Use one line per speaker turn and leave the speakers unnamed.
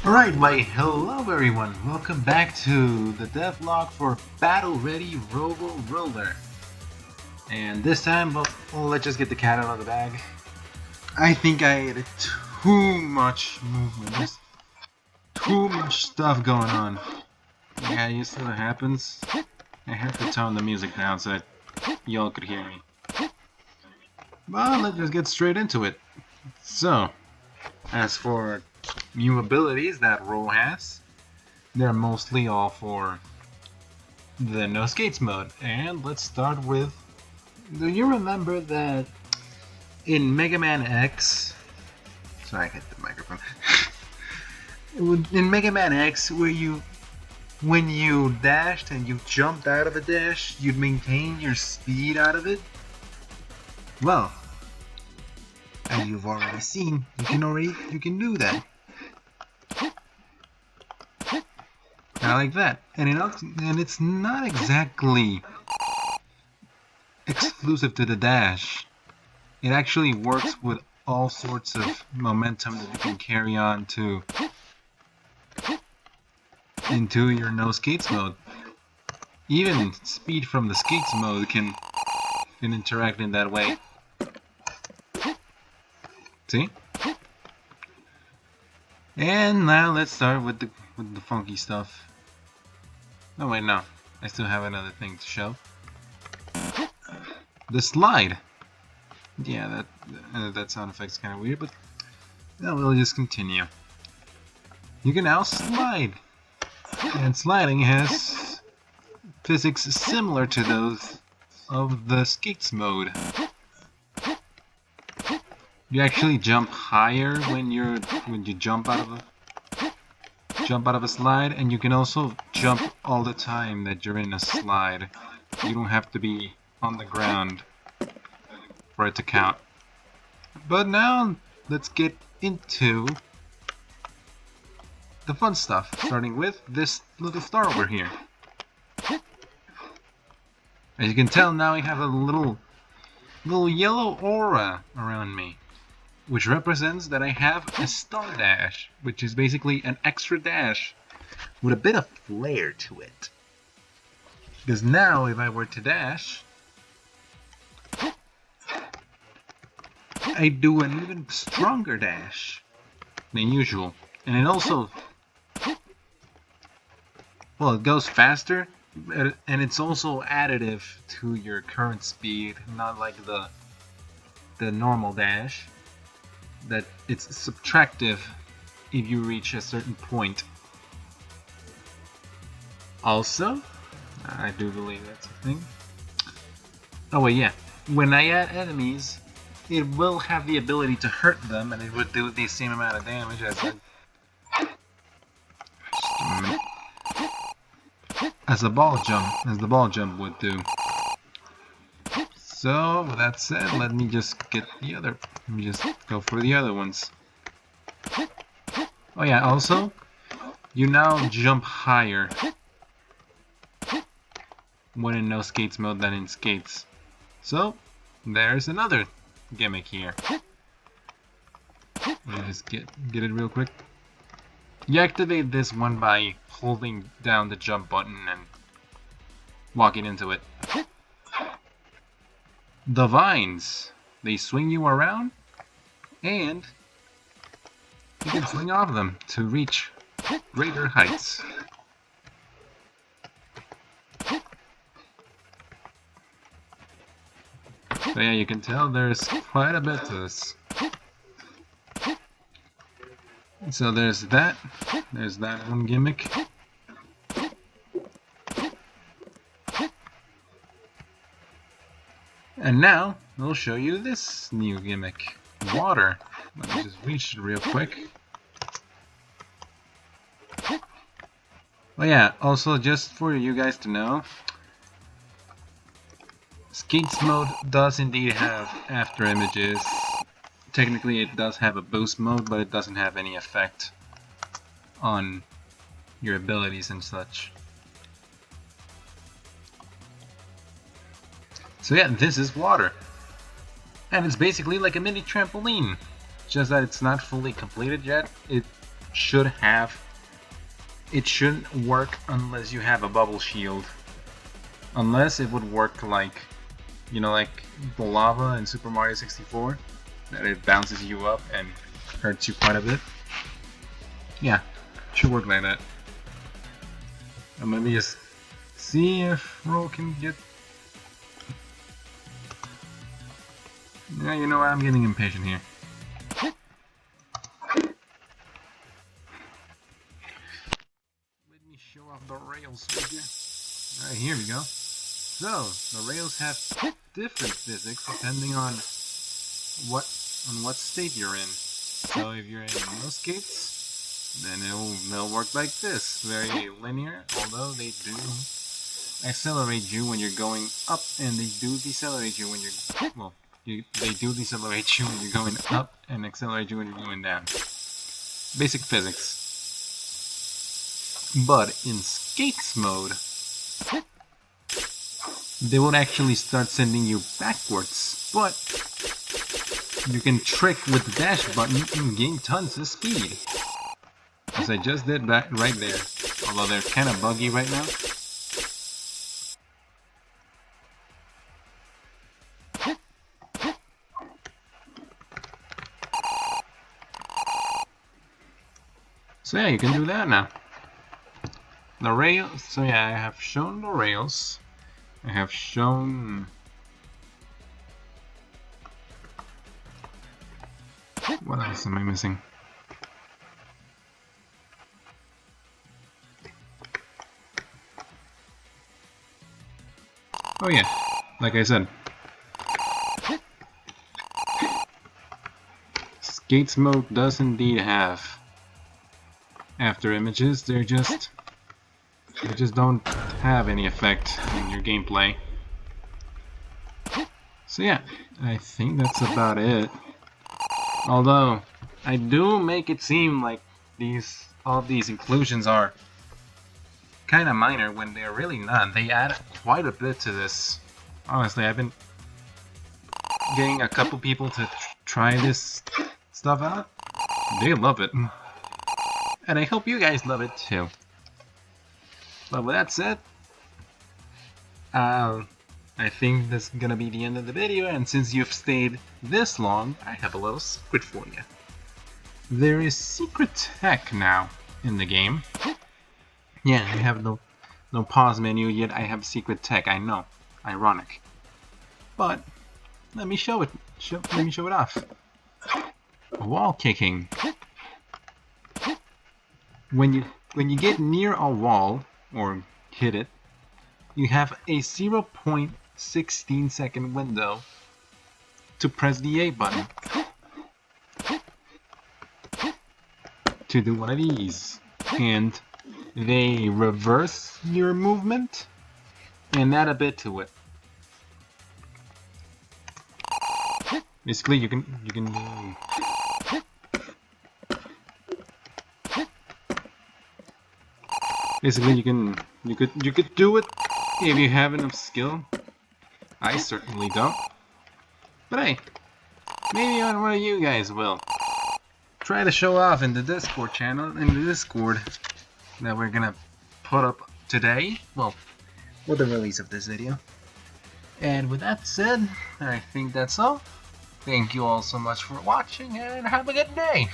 Alright, why hello everyone, welcome back to the Devlog for Battle Ready Robo Roller. And this time, well, let's just get the cat out of the bag. I think I added too much movement, there's too much stuff going on. Yeah, you see what happens? I have to tone the music down so that y'all could hear me. Well, let's just get straight into it. So, as for new abilities that Roll has, they're mostly all for the no skates mode. And let's start with, do you remember that in Mega Man X, sorry I hit the microphone, in Mega Man X when you dashed and you jumped out of a dash, you'd maintain your speed out of it? Well, as you've already seen, you can do that. I like that, and it's not exactly exclusive to the dash. It actually works with all sorts of momentum that you can carry on into your no skates mode. Even speed from the skates mode can interact in that way. See? And now let's start with the funky stuff. Oh wait, no. I still have another thing to show. The slide. Yeah, that sound effect's kind of weird, but no, we'll just continue. You can now slide, and sliding has physics similar to those of the skates mode. You actually jump higher when you jump out of a slide, and you can also jump all the time that you're in a slide. You don't have to be on the ground for it to count. But now let's get into the fun stuff, starting with this little star over here. As you can tell, now I have a little yellow aura around me, which represents that I have a star dash, which is basically an extra dash with a bit of flair to it. Because now, if I were to dash, I do an even stronger dash than usual. And it also, well, it goes faster, and it's also additive to your current speed, not like the normal dash, that it's subtractive if you reach a certain point. Also, I do believe that's a thing. Oh wait, yeah. When I add enemies, it will have the ability to hurt them, and it would do the same amount of damage as the ball jump would do. So with that said, let me just go for the other ones. Oh yeah, also, you now jump higher when in no skates mode than in skates. So there's another gimmick here. Let me just get it real quick. You activate this one by holding down the jump button and walking into it. The vines, they swing you around, and you can swing off them to reach greater heights. So yeah, you can tell there's quite a bit to this. So there's that one gimmick. And now, I'll show you this new gimmick. Water. Let me just reach it real quick. Oh yeah, also just for you guys to know, Skates mode does indeed have after images. Technically it does have a boost mode, but it doesn't have any effect on your abilities and such. So yeah, this is water. And it's basically like a mini trampoline. Just that it's not fully completed yet. It should have. It shouldn't work unless you have a bubble shield. Unless it would work like, you know, like the lava in Super Mario 64, that it bounces you up and hurts you quite a bit. Yeah, it should work like that. And maybe just see if Ro can get. Yeah, you know what? I'm getting impatient here. Let me show off the rails with you. Alright, here we go. So, the rails have different physics depending on what state you're in. So if you're in no skates, then they'll work like this, very linear, although they do accelerate you when you're going up, and they do decelerate you when you're, well, they do decelerate you when you're going up, and accelerate you when you're going down. Basic physics. But in skates mode, they will actually start sending you backwards, but you can trick with the dash button and gain tons of speed. As I just did right there, although they're kind of buggy right now. So yeah, you can do that now. The rails, so yeah, I have shown the rails. I have shown... What else am I missing? Oh yeah, like I said. Skates mode does indeed have after images. They just don't have any effect in your gameplay. So yeah, I think that's about it. Although I do make it seem like all of these inclusions are kind of minor when they're really not. They add quite a bit to this. Honestly, I've been getting a couple people to try this stuff out. They love it. And I hope you guys love it too. But with that said, I think this is gonna be the end of the video, and since you've stayed this long, I have a little secret for you. There is secret tech now in the game. Yeah, I have no pause menu, yet I have secret tech, I know. Ironic. But let me show it. Let me show it off. Wall kicking. When you get near a wall or hit it, you have a 0.16 second window to press the A button to do one of these, and they reverse your movement and add a bit to it. Basically, you can basically you could do it if you have enough skill. I certainly don't. But hey, maybe one of you guys will. Try to show off in the Discord channel, in the Discord that we're gonna put up today. Well, with the release of this video. And with that said, I think that's all. Thank you all so much for watching, and have a good day!